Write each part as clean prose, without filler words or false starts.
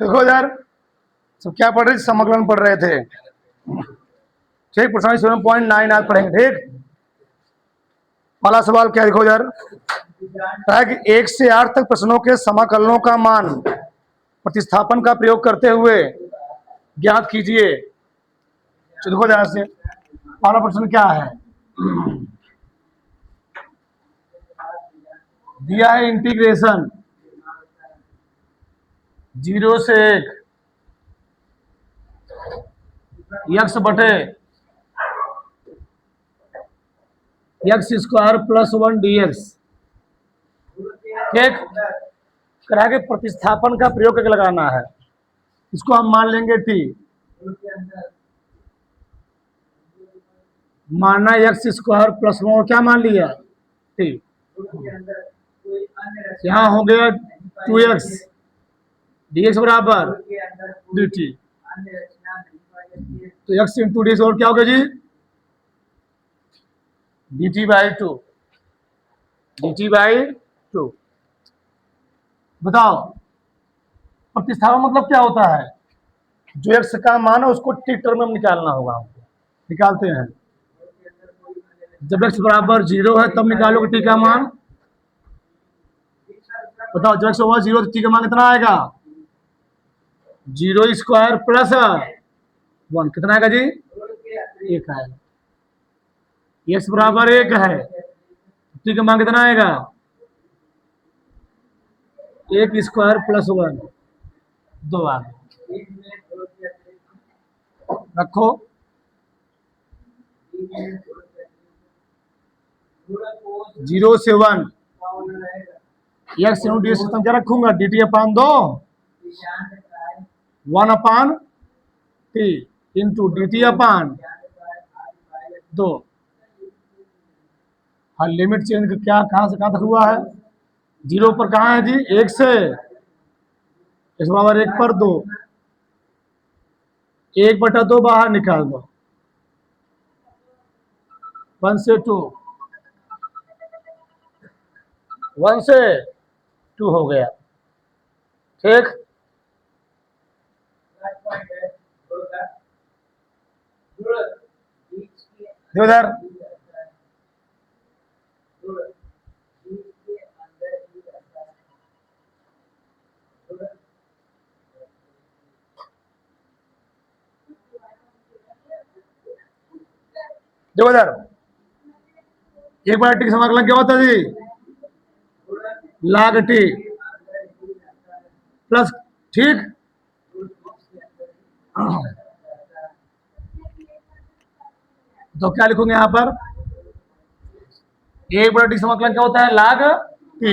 देखो यार, सब क्या पढ़ रहे थे? समाकलन पढ़ रहे थे। ठीक, प्रश्न 7.9 आज पढ़ेंगे। ठीक, पहला सवाल क्या देखो यार, है कि 1 से 8 तक प्रश्नों के समाकलनों का मान प्रतिस्थापन का प्रयोग करते हुए ज्ञात कीजिए। तो देखो ध्यान से, पहला प्रश्न क्या है, दिया है इंटीग्रेशन 0 से 1 x बटे x² + 1 dx। ठीक, करा के प्रतिस्थापन का प्रयोग करके लगाना है। इसको हम मान लेंगे t, मानना x² + 1 और क्या मान लिया t। यहाँ हो गया 2x dx बराबर dt। तो x इंटू डी और क्या होगा जी, dt/2। dt/2। बताओ प्रतिस्थापन मतलब क्या होता है? जो x का मान है उसको t टर्म में निकालना होगा हमको। निकालते हैं, जब x बराबर 0 है तब निकालोगे t का मान। बताओ जब x होगा 0 तो t का मान कितना आएगा? 0² + 1 कितना आएगा जी? 1 आएगा। x बराबर 1 है, t का मान कितना आएगा? 1² + 1 2 आ गया। रखो, जीरो से 1 x इंटू डी सिस्टम क्या रखूंगा? dt/2 1/t into dt/2। हाँ, लिमिट चेंज क्या कहाँ से कहाँ तक हुआ है? 0 पर कहाँ है जी? 1 से x बराबर 1 पर 2, 1/2 बाहर निकाल दो, 1 से 2, 1 से 2 हो गया। ठीक, इधर देखो इधर, एक बार टी का समाकलन क्या होता है जी? log t प्लस, ठीक, तो क्या लिखूंगे यहाँ पर? एक बार टी समाकलन क्या होता है? log t,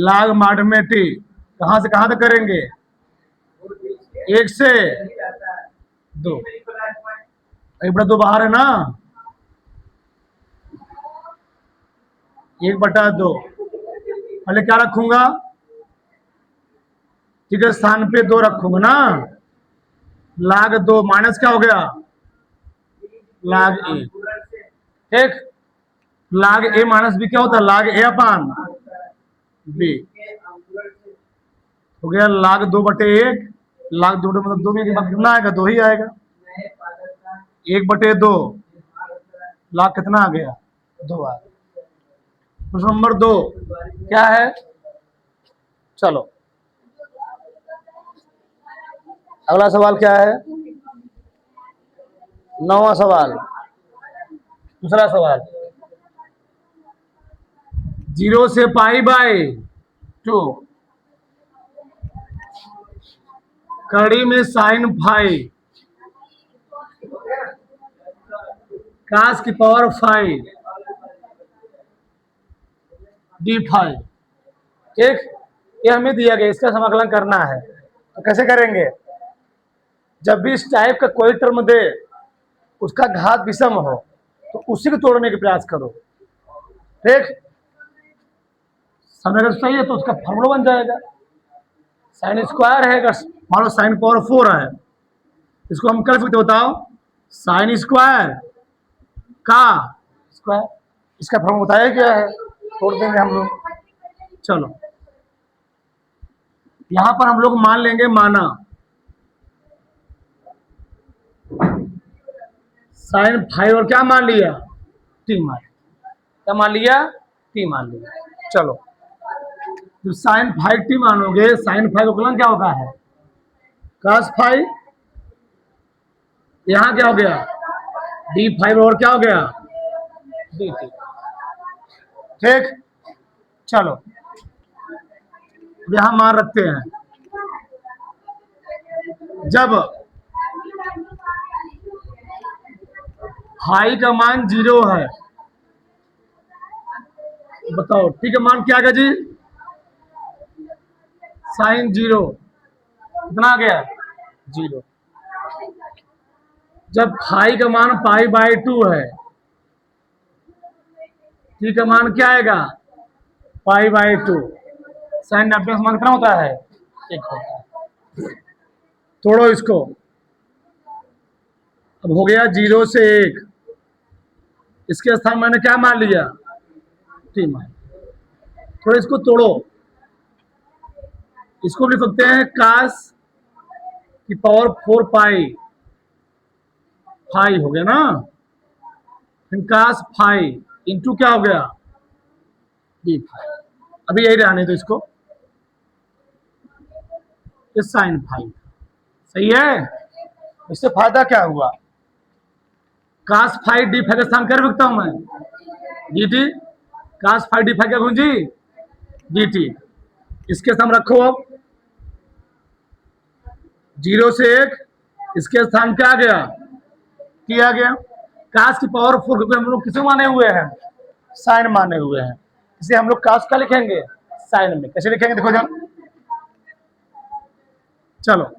log माड में t। कहां से कहां तक करेंगे? 1 से 2, 1/2 बाहर है ना, 1/2। पहले क्या रखूंगा? ठीक है, स्थान पे 2 रखूंगा ना, log 2 माइनस क्या हो गया? log a। ठीक, log a माइनस b क्या होता है? log a/b हो गया। log 2/1, log 2 मतलब 2 में कितना आएगा? 2 ही आएगा। 1/2 log कितना आ गया? 2 आ गया। प्रश्न नंबर 2 क्या है? चलो अगला सवाल क्या है? 9वां सवाल, दूसरा सवाल, 0 से π/2 कड़ी में sin फाई cos की पावर 5 d5। ठीक, ये हमें दिया गया, इसका समाकलन करना है। तो कैसे करेंगे? जब भी इस टाइप का कोई टर्म दे उसका घात विषम हो तो उसी को तोड़ने का प्रयास करो। ठीक, समय अगर सही है तो उसका फॉर्मूला बन जाएगा। साइन स्क्वायर है, मान लो साइन पावर 4 है, इसको हम कर सकते, बताओ, साइन स्क्वायर का स्क्वायर। इसका फॉर्मूला बताया क्या है? तोड़ देंगे हम लोग। चलो यहां पर हम लोग मान लेंगे माना साइन 5 और क्या मान लिया टी मान क्या मान लिया टी मान लिया। चलो तो साइन 5 टी मानोगे साइन 5 उकलन क्या होता है cos 5 यहां क्या हो गया d5 और क्या हो गया dt। ठीक चलो यहां मान रखते हैं जब फाई का मान 0 है बताओ टी का मान क्या आ गया जी साइन 0 कितना आ गया 0। जब फाई का मान π/2 है टी का मान क्या आएगा π/2 साइन 90 का मान कितना होता है 1 होता है। तोड़ो इसको अब हो गया 0 से 1 इसके स्थान मैंने क्या मान लिया टी मान। थोड़ा इसको तोड़ो इसको लिख सकते हैं cos की पावर 4 पाई फाई हो गया ना फिर cos फाई इंटू क्या हो गया डी फाई। अभी यही रहने दो इसको इस साइन फाई सही है। इससे फायदा क्या हुआ cos फाई डी फाई का स्थान कर सकता हूं मैं d t cos phi d phi क्या गुंजी डी टी। इसके स्थान रखो अब 0 से 1 इसके स्थान क्या आ गया टी आ गया। cos की पावर 4 क्योंकि हम लोग किसे माने हुए हैं साइन माने हुए हैं इसे हम लोग cos का लिखेंगे साइन में कैसे लिखेंगे देखो जरा चलो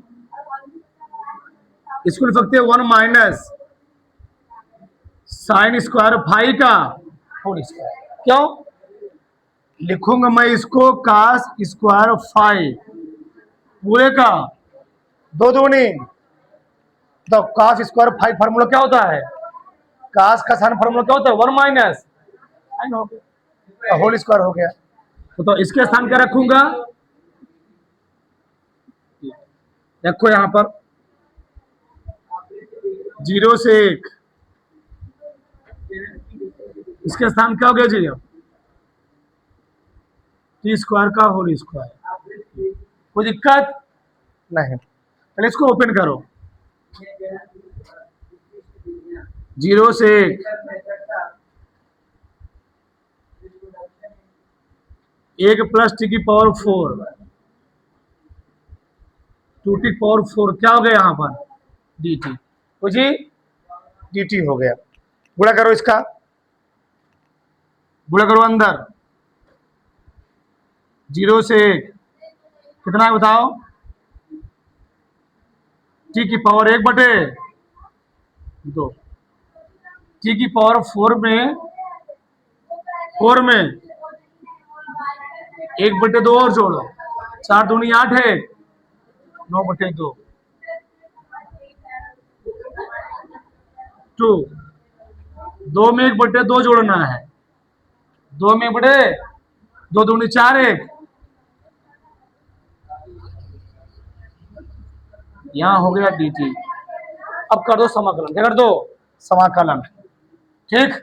इसको लिख सकते हैं 1 माइनस साइन स्क्वायर फाई का होल स्क्वायर। क्यों लिखूंगा मैं इसको cos स्क्वायर फाई पूरे का 2 दूनी तो cos स्क्वायर फाई फार्मूला क्या होता है cos का साइन फार्मूला क्या होता है 1 माइनस साइन हो गया होल स्क्वायर हो गया। तो इसके स्थान क्या रखूंगा देखो यहां पर 0 से 1 इसके स्थान क्या हो गया जी टी स्क्वायर का होल स्क्वायर कोई दिक्कत नहीं। पहले इसको ओपन करो 0 से 1 प्लस टी की पावर 4 2 टी पावर 4 क्या हो गया यहाँ पर डी टी तो जी डी टी हो गया। गुणा करो इसका गुणा करो अंदर 0 से 1 कितना है बताओ टी की पावर 1/2 टी की पावर 4 में 1/2 और जोड़ो 4 दूनी 8 है 9/2 2 2 में 1/2 जोड़ना है 2 में 1/2 दूनी 4 1 यहां हो गया डी टी। अब कर दो समाकलन क्या कर दो समाकलन ठीक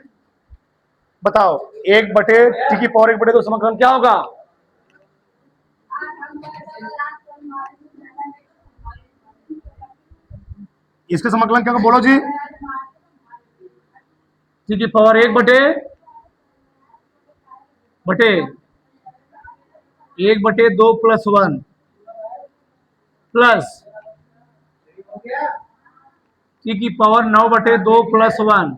बताओ 1/टी की पावर 1/2 समाकलन क्या होगा इसका समाकलन क्या बोलो जी टी की पावर 1/2 प्लस 1 प्लस टी की पावर 9/2 प्लस 1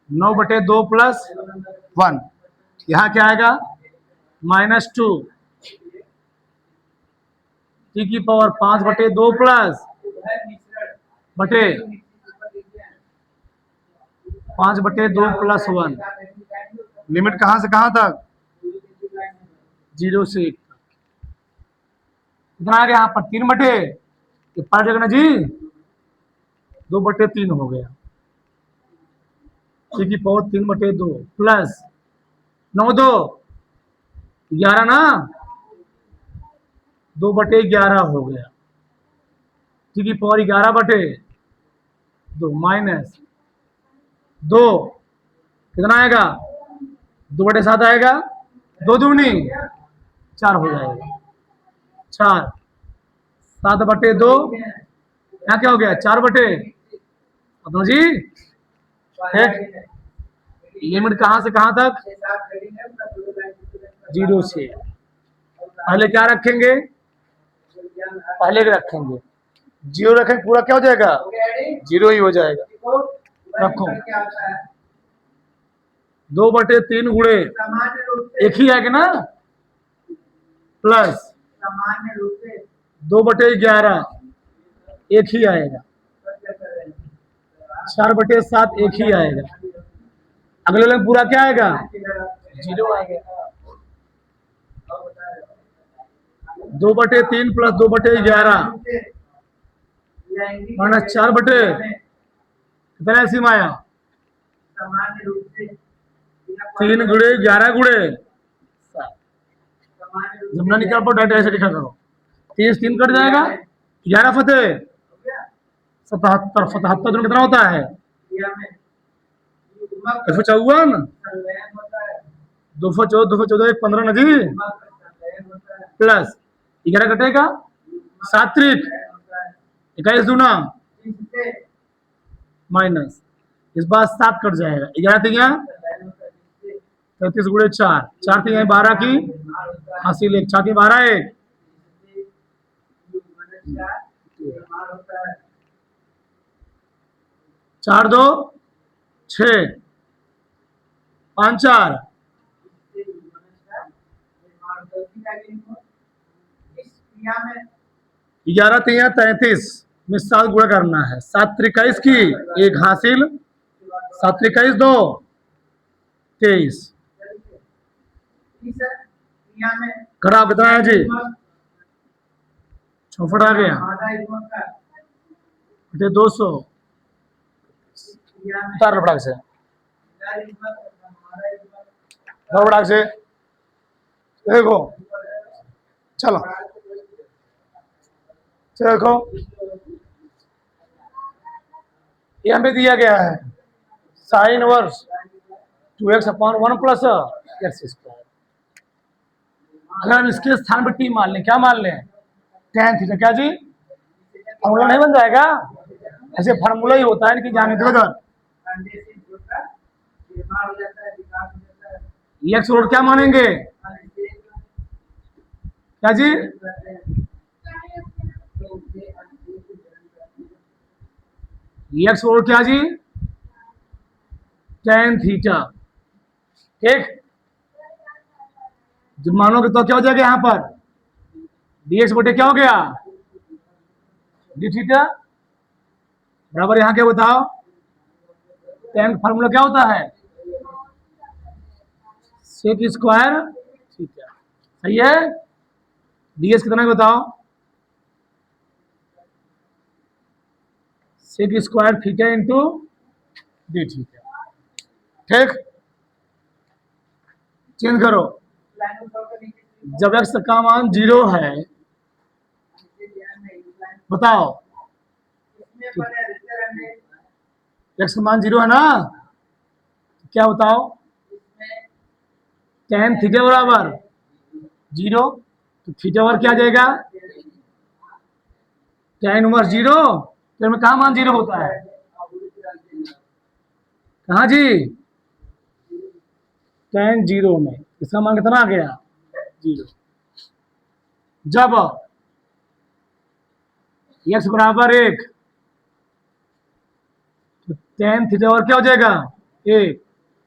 9/2 प्लस 1 यहां क्या आएगा -2 टी की पावर 5/2 प्लस 5/2 प्लस 1 लिमिट कहां से कहां तक 0 से 1 कितना आ गया यहाँ पर 3/2 ये पलट जाएगा ना जी 2/3 हो गया टी की पावर 3/2 प्लस 9 2 11 ना 2/11 हो गया, टी की पावर 11/2 माइनस 2 कितना आएगा, 2/7 आएगा, 2 दूनी 4 हो जाएगा, 4 7/2 यहाँ क्या हो गया 4/, जी ठीक। लिमिट कहां से कहां तक, 0 से, पहले क्या रखेंगे, पहले के रखेंगे 0 रखेंगे, पूरा क्या हो जाएगा 0 ही हो जाएगा। रखो 2/3 गुणे एक ही आएगा ना, प्लस 2/11 एक ही आएगा, 4/7 एक ही आएगा, अगले वाले में पूरा क्या आएगा 0 आएगा। 2/3 प्लस 2/11 माइनस 4/, कितना सीम आया 3 गुणे 11 गुणे 7, जब ना निकाल पाओ डायरेक्ट ऐसे लिखा करो, 30 3 कट जाएगा, 11 फतेह 77, 77 में कितना होता है 154, 214, 214 15 नजी प्लस 11 कटेगा 7 त्रिक 21 दूना माइनस, इस बार 7 कट जाएगा, 11 तीन 33 गुणे 4, 4 तीन 12 की हासिल 1, 4 3 12 1, 4 2 6 5 4 11 3 33 में 7 गुणा करना है, 7 3 21 की 1 हासिल, 7 3 21 2 23, घटाओ कितना है जी 64 आ गया, 200 उतार लो फटाक से, फटाक से देखो, चलो देखो ये हमें दिया गया है sign verse 2x/1 plus x²। अगर हम इसके स्थान पर t मान लें, क्या मान लें tan थीटा, क्या जी फॉर्मूला नहीं बन जाएगा, ऐसे फार्मूला ही होता है कि जाने दो उधर, एक्स रोड क्या मानेंगे, क्या जी एक्स रोड क्या जी tan थीटा, ठीक। जब मानोगे तो क्या हो जाएगा, यहां पर dx बटे क्या हो गया डी थीटा बराबर, यहां क्या बताओ tan फार्मूला क्या होता है सेक स्क्वायर थीटा, सही है। डीएस कितना है बताओ, sec square theta into d theta, ठीक। चेंज करो, जब एक्स का मान 0 है, बताओ एक्स का मान 0 है ना, क्या बताओ tan थीटा बराबर 0, तो थीटा बराबर क्या आ जाएगा tan इनवर्स 0, तो में कहा मान 0 होता है, कहा जी tan 0 में, इसका मान कितना आ गया 0। जब x बराबर 1, तो tan थीटा और क्या हो जाएगा 1,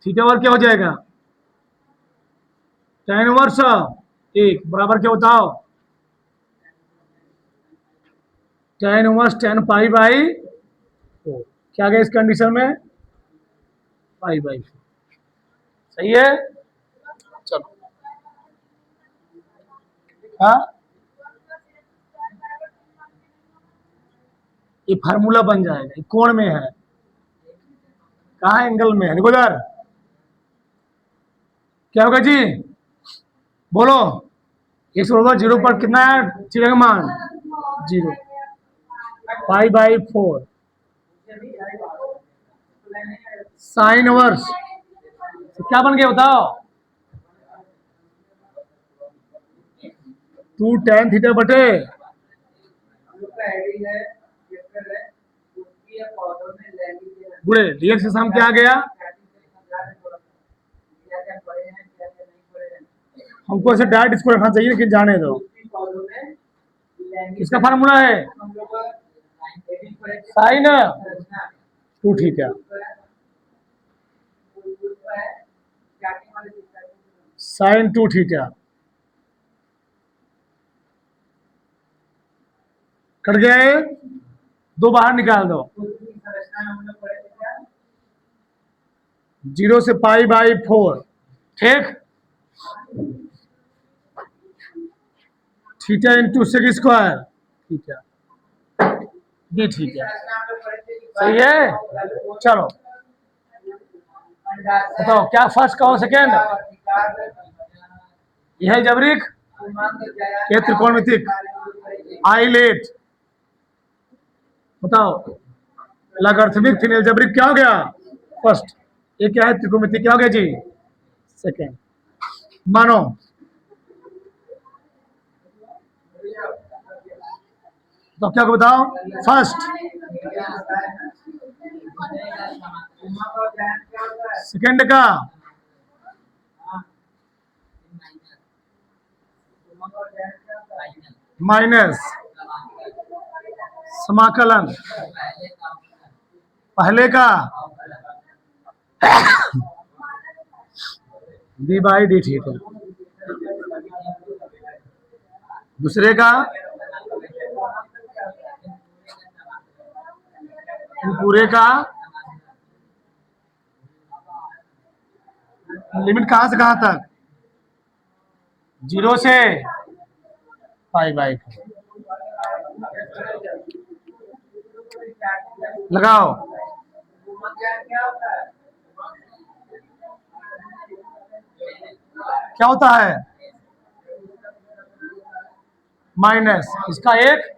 थीटा और क्या हो जाएगा tan इनवर्स 1 बराबर क्या बताओ tan inverse tan pi by 4, क्या गया इस कंडीशन में पाई बाई 4, सही है। चलो हाँ, ये फार्मूला बन जाएगा, ये कोण में है, कहा एंगल में है, देखो यार क्या होगा जी बोलो, एक सौ होगा जीरो पर कितना है थीटा का मान? जीरो। पाई बाई 4 साइन ओवर्स तो क्या बन गया बताओ? 2 tan थीटा बटे गुणे dx से सम क्या आ गया? हमको ऐसे डायरेक्ट इसको रखना चाहिए लेकिन जाने दो। इसका फार्मूला है साइन 2 थीटा साइन 2 थीटा कट गया है, दो बाहर निकाल दो। 0 से पाई बाई 4 ठीक। Theta into sec square theta d theta सही है। चलो बताओ क्या फर्स्ट का हो सेकेंड? यह है जबरिक, ये त्रिकोणमितिक आइलेट। बताओ लॉगरिथमिक फिर अलजेब्रिक क्या हो गया? फर्स्ट। ये क्या है? त्रिकोणमितिक क्या हो गया जी? सेकेंड। मानो तो क्या को बताओ? फर्स्ट सेकेंड का माइनस समाकलन पहले का डी बाई डी थीटा दूसरे का पूरे का लिमिट कहां से कहां तक? 0 से पाई बाई 4 लगाओ। क्या होता है? माइनस इसका एक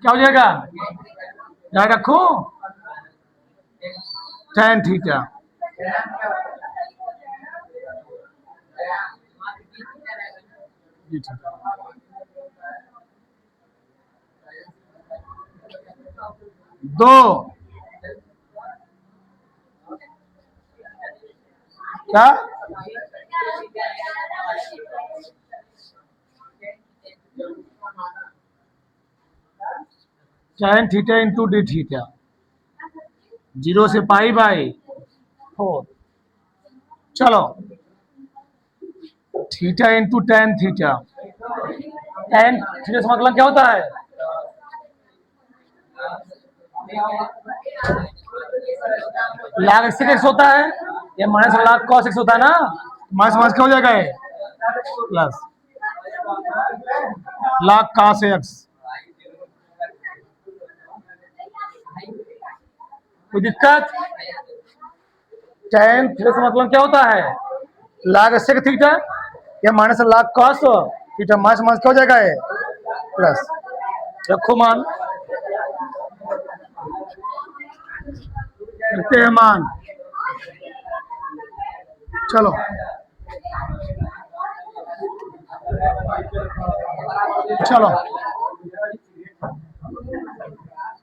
क्या हो जाएगा? याद रखो tan थीटा दो क्या tan theta into d theta 0 से पाई बाई 4। चलो theta into tan theta tan theta से मतलब क्या होता है? log x होता है या माइनस log cos x होता है ना? माइनस माइनस क्या हो जाएगा? ये प्लस log cos x। कोई दिक्कत? tan थीटा से मतलब क्या होता है? log sec थीटा या minus log cos theta minus minus क्या हो जाएगा? ये प्लस। रखो मान रखते हैं मान। चलो चलो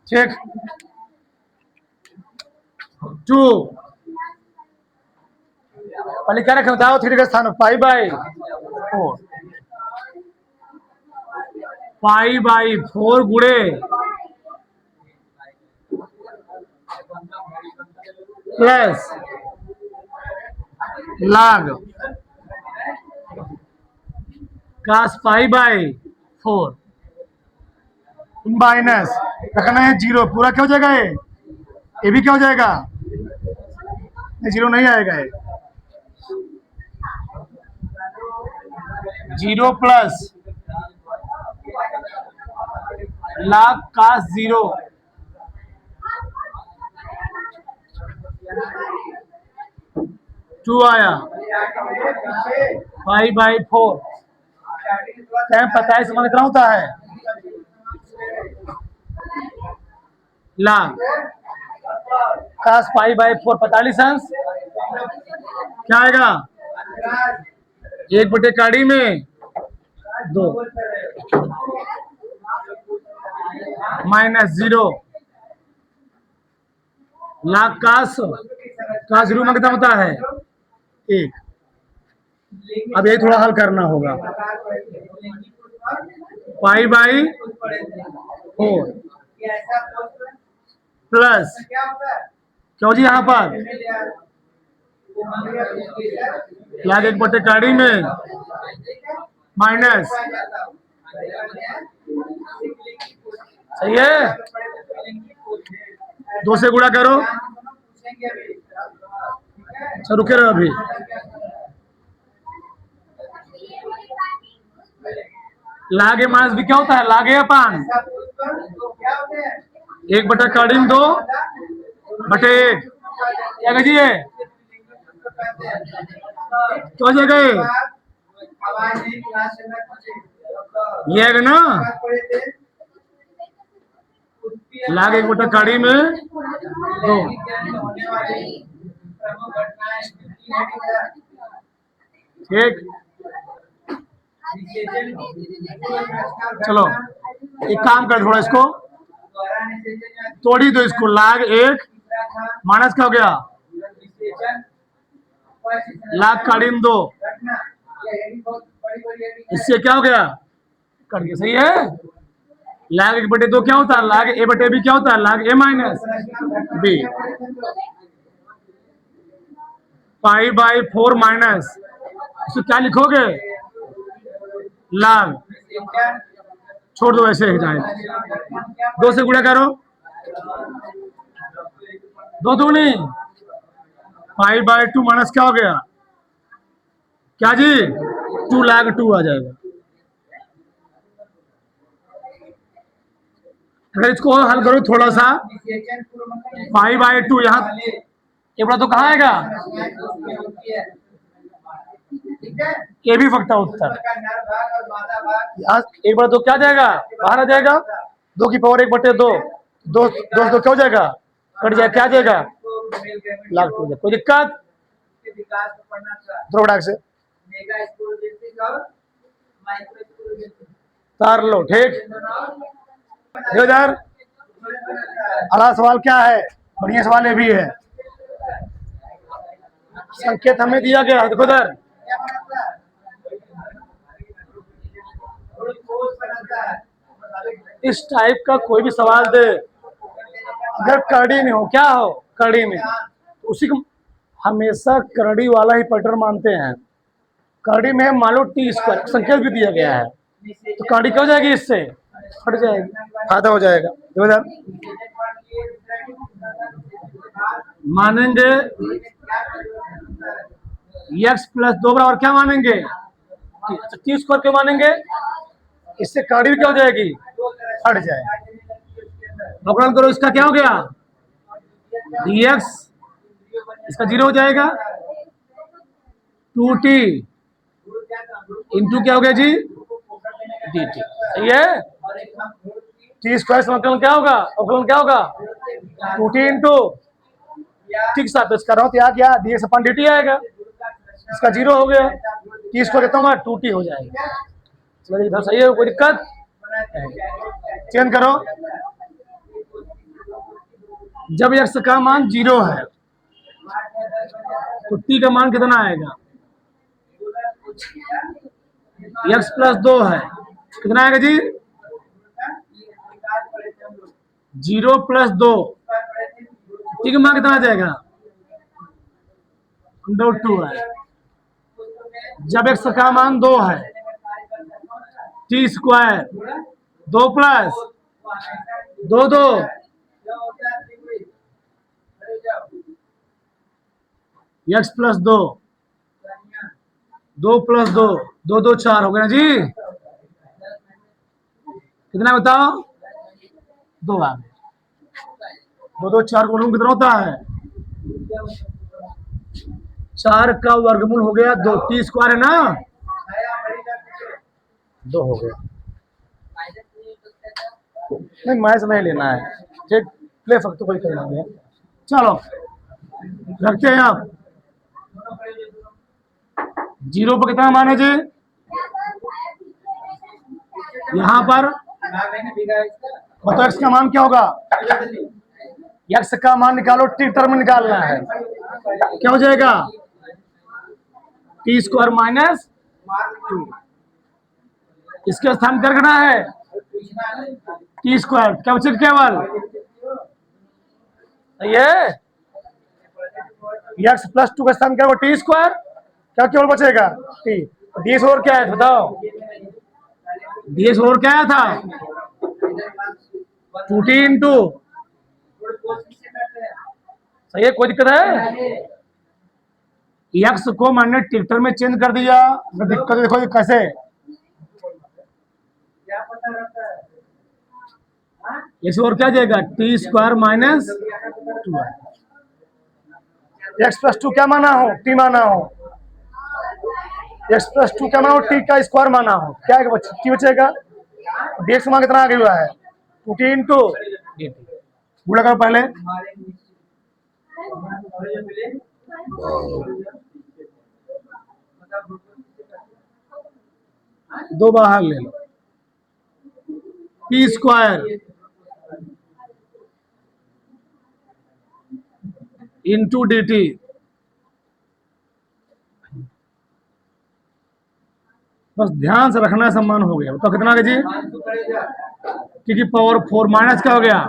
ठीक 2 पहले क्या रखे बताओ? थीटा का स्थान पाई बाई 4 पाई बाई 4 गुणे plus log cos pi by 4 minus रखना है 0 पूरा क्या हो जाएगा? ये भी क्या हो जाएगा? 0 नहीं आएगा। ये 0 प्लस log cos 0 2 आया पाई/4 tan 45 समान कितना होता है? लाख cos पाई/4 45 अंश क्या आएगा? 1/कड़ी में 2 -0 लाख cos 0 में कितना होता है? 1। अब यही थोड़ा हल करना होगा। पाई/4 प्लस क्यों जी यहाँ पर लाख 1/कड़ी में माइनस, सही है? 2 से गुणा करो। अच्छा रुके रहो अभी। लागे माइनस भी क्या होता है? लागे अपान 1/कड़ी में 2/1 क्या कहिए? तो जगह ये है ना, लाग 1/कड़ी में 2। ठीक, चलो एक काम कर, थोड़ा इसको तोड़ी दो। इसको लाग 1 माइनस क्या हो गया? लाग कड़ी में 2, इससे क्या हो गया? कट गया, सही है? लाग 1/2 क्या होता है? लाग a/b क्या होता है? लाग a माइनस b। पाई/4 माइनस, इसको क्या लिखोगे? लाग, छोड़ दो ऐसे ही जाए। 2 से गुणा करो, 2 दूनी पाई/2 माइनस क्या हो गया? क्या जी? 2 लाग 2 आ जाएगा। अगर इसको हल करो थोड़ा सा, पाई/2 यहाँ एक बड़ा तो कहाँ आएगा? ये भी फकता उत्तर। यहाँ एक बड़ा तो क्या जाएगा? बाहर आ जाएगा। 2 की पावर 1/2 2 2 क्या हो जाएगा? कट जाएगा। क्या जाएगा? लाख 2। कोई दिक्कत? थोड़ा से तार लो। ठीक, इधर अगला सवाल क्या है? बढ़िया सवाल ये भी है। संकेत हमें दिया गया, देखो इधर इस टाइप का कोई भी सवाल दे, अगर कड़ी में हो, क्या हो कड़ी में, तो उसी को हमेशा कड़ी वाला ही पैटर्न मानते हैं। कड़ी में मान लो t² संकेत भी दिया गया है, तो कड़ी क्या हो जाएगी? इससे हट जाएगी, फायदा हो जाएगा। देखो इधर मानेंगे x + 2 बराबर क्या मानेंगे? t² क्यों मानेंगे? इससे कड़ी क्या हो जाएगी? हट जाएगी। अवकलन करो, इसका क्या हो गया? dx, इसका 0 हो जाएगा। 2t इंटू क्या हो गया जी? dt। सही है? t² से अवकलन क्या होगा? अवकलन क्या होगा? 2t इंटू, ठीक सापेक्ष कर रहा हूँ, यहाँ क्या dx/dt आएगा। इसका 0 हो गया। t² कितना होगा? 2t हो जाएगा। चलो इधर सही है, कोई दिक्कत? चेंज करो। जब x का मान 0 है तो t का मान कितना आएगा? x + 2 है, कितना आएगा जी? 0 + 2, t का मान कितना आ जाएगा? √2 है। जब x का मान 2 है, t² 2 + 2 2 x + 2 2 + 2 2 2 4 हो गया जी। कितना बताओ? 2 आ गए। 2 2 4 को कितना होता है? 4 का वर्गमूल हो गया 2, टी स्क्वायर है ना, 2 हो गया। नहीं मैच नहीं लेना है, ठीक, प्ले फक्त कोई करना है। चलो रखते हैं आप। 0 पर कितना मान है जी, यहाँ पर बताओ x का मान क्या होगा, x का मान निकालो, टी टर्म निकालना है, क्या हो जाएगा टी स्क्वायर माइनस 2, इसके स्थान कर रखना है टी स्क्वायर, क्या बचे केवल ये x प्लस 2 का स्थान क्या होगा टी स्क्वायर, क्या केवल बचेगा टी, ds और क्या है बताओ, ds और क्या था 2t इंटू, सही है, कोई दिक्कत है, एक्स को मैंने टिक्टर में चेंज कर दिया, दिक्कत देखो कैसे, इस और क्या जाएगा T square minus 2, x plus 2 क्या माना हो टी माना हो, एक्स प्लस 2 क्या माना हो टी का स्क्वायर माना हो, क्या है टी बचेगा, डीएक्स मान कितना आगे हुआ है 2t इंटू dt, गुणा करो पहले, दो बाहर ले लो, टी स्क्वायर इंटू dt, बस ध्यान से रखना, सम्मान हो गया, तो कितना जी टी की पावर 4 माइनस क्या हो गया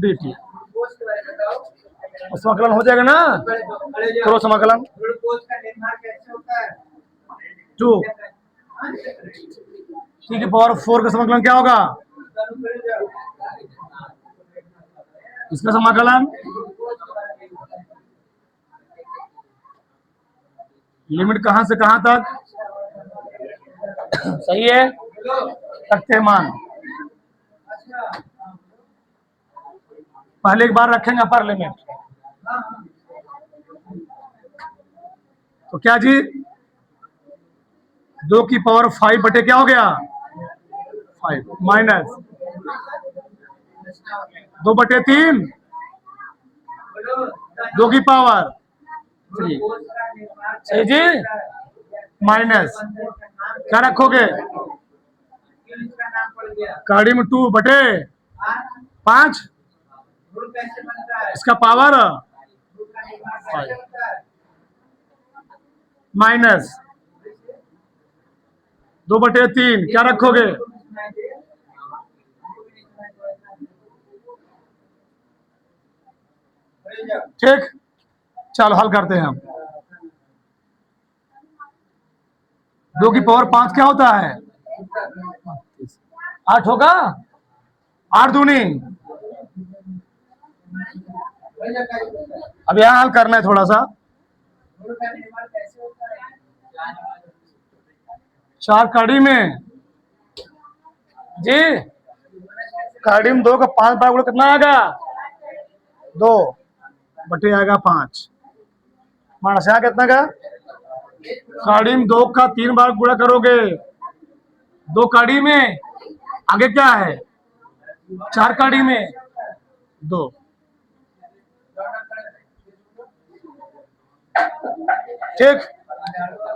dt, समाकलन हो जाएगा ना, करो समाकलन 2 टी की पावर 4 का समाकलन क्या होगा, इसका समाकलन लिमिट कहां से कहां तक, सही है, रखते हैं मान, पहले एक बार रखेंगे अपर लिमिट, तो क्या जी 2 की पावर 5 बटे क्या हो गया 5 माइनस 2 बटे 3, 2 की पावर 3, सही जी, माइनस क्या रखोगे काड़ी में 2 बटे 5, इसका पावर 5 माइनस 2 बटे 3, क्या रखोगे ठीक, चलो हल करते हैं हम, 2 की पावर 5 क्या होता है 8 होगा, 8 दूनी, अब यहाँ हल करना है थोड़ा सा, 4 कड़ी में जी, कड़ी में 2 का 5 बार गुणा कितना आएगा 2 बटे आएगा 5, माना से कितना का, कड़ी में 2 का 3 बार गुणा करोगे, 2 कड़ी में आगे क्या है 4 कड़ी में 2, ठीक,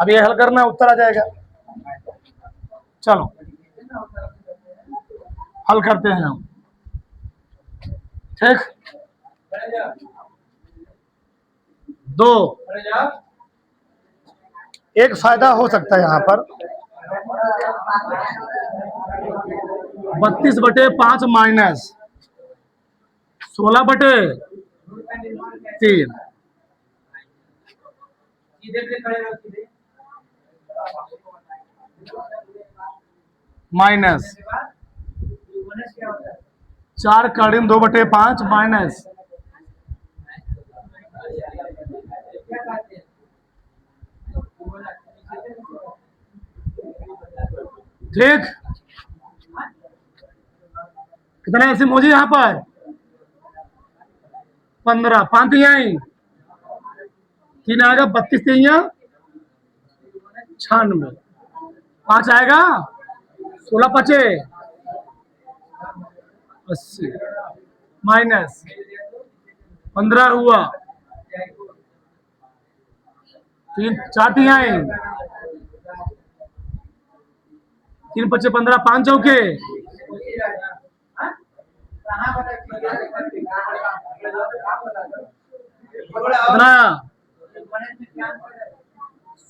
अब ये हल करना उत्तर आ जाएगा, चलो हल करते हैं हम, ठीक, 2 एक फायदा हो सकता है यहाँ पर 32 बटे 5 माइनस 16 बटे 3, माइनस 4 कड़ी में 2 बटे 5 माइनस ठीक, कितना ऐसे मोजी यहाँ पर 15 5 आई 3 आएगा 32 3 96, 5 आएगा 16 5 80 माइनस 15 हुआ 3 4 तिहाई 3 5 15 5 चौके कितना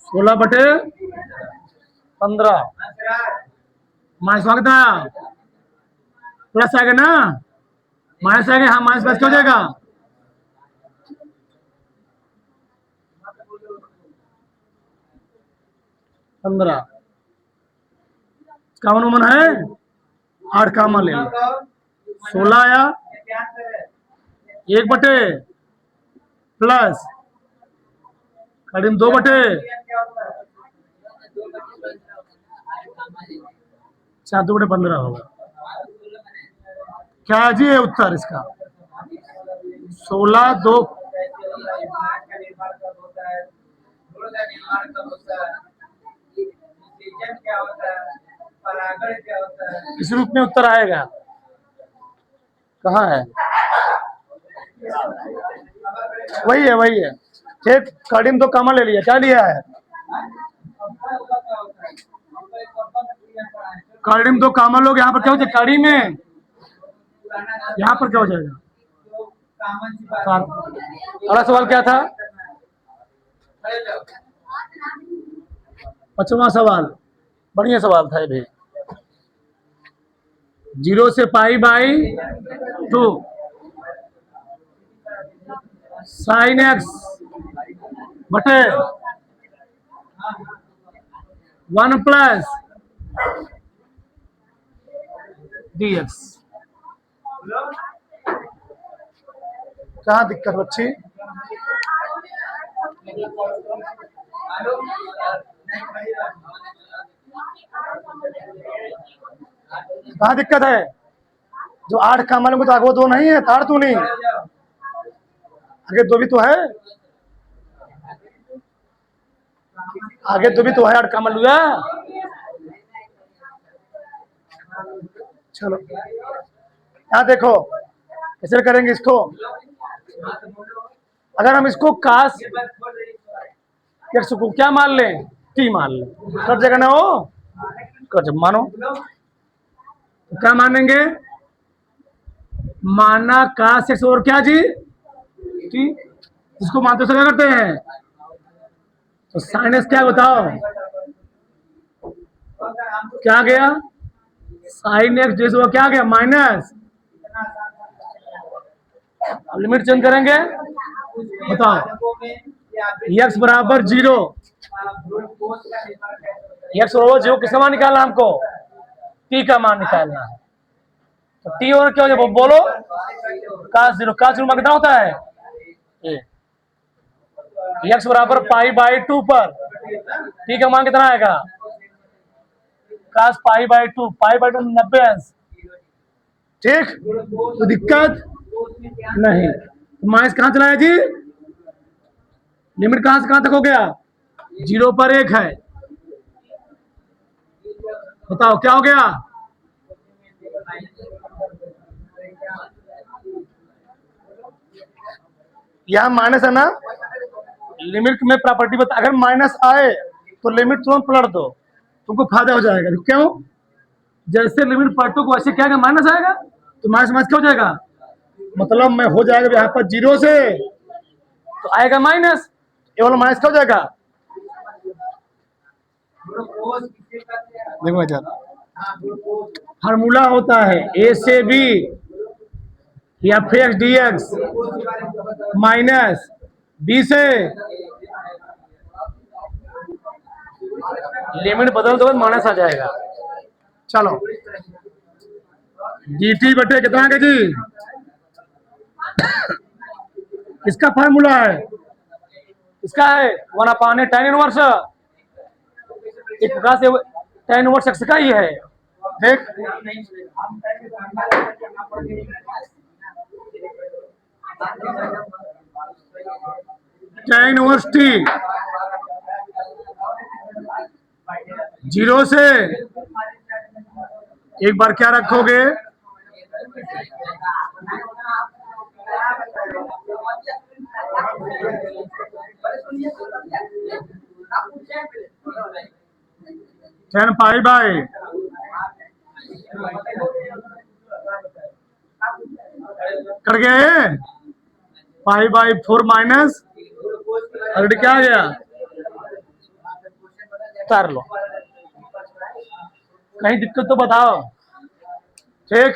16/15 माइनस हुआ कितना प्लस आएगा ना माइनस आएगा हाँ माइनस प्लस क्या हो जाएगा 15 कामन उमन है 8 कामन ले 16 आया 1 बटे प्लस करीब 2 बटे 4 2 बटे 15 होगा क्या है जी ये उत्तर इसका 16 2 इस रूप में उत्तर आएगा कहाँ है वही है ठीक कड़ीम तो कमा ले लिया क्या लिया है कड़ीम तो कामा लोग यहाँ पर क्या हो जाए कड़ी में यहाँ पर क्या हो जाएगा अगला सवाल क्या था 5वां सवाल बढ़िया सवाल था ये भी 0 से π/2 sin x बटे 1 प्लस dx कहाँ दिक्कत बच्ची कहाँ दिक्कत है जो 8 कामन को तो आगे 2 नहीं है तार तू नहीं आगे 2 भी तो है आगे 2 भी तो है 8 कामन लुआ चलो यहाँ देखो कैसे करेंगे इसको अगर हम इसको कास x को क्या मान लें t मान लें कट जाएगा ना वो कट मानो तो क्या मानेंगे माना कास x और क्या जी t इसको मानते से क्या करते हैं तो साइन x क्या बताओ क्या गया साइन x जैसे वो क्या गया माइनस लिमिट चेंज करेंगे बताओ x बराबर 0 x बराबर 0 किसका मान निकालना हमको t का मान निकालना है तो t और क्या हो जाए बोलो cos 0 मान कितना होता है x बराबर π/2 पर t का मान कितना आएगा cos π/2 π/2 90 अंश ठीक तो दिक्कत नहीं तो माइनस कहां चला है जी लिमिट कहां से कहां तक हो गया 0 पर 1 है बताओ क्या हो गया यहां माइनस है ना लिमिट में प्रॉपर्टी बता अगर माइनस आए तो लिमिट तुरंत पलट दो तुमको फायदा हो जाएगा क्यों जैसे लिमिट पलटो को वैसे क्या माइनस आएगा तो माइनस माइनस क्या हो जाएगा मतलब मैं हो जाएगा यहाँ पर 0 से तो आएगा माइनस ये वाला माइनस क्या हो जाएगा देखो इधर फार्मूला होता है a से b या फिर dx माइनस b से लिमिट बदल दो माइनस आ जाएगा चलो dt बटे कितना के जी किसका फार्मूला है इसका है 1/tan इनवर्स एक प्रकार से tan इनवर्स x का ही है देख tan इनवर्स टी 0 से एक बार क्या रखोगे, tan पाई बाय कर गए पाई बाई 4 माइनस ऑलरेडी क्या आ गया, कर लो, कहीं दिक्कत तो बताओ। ठीक।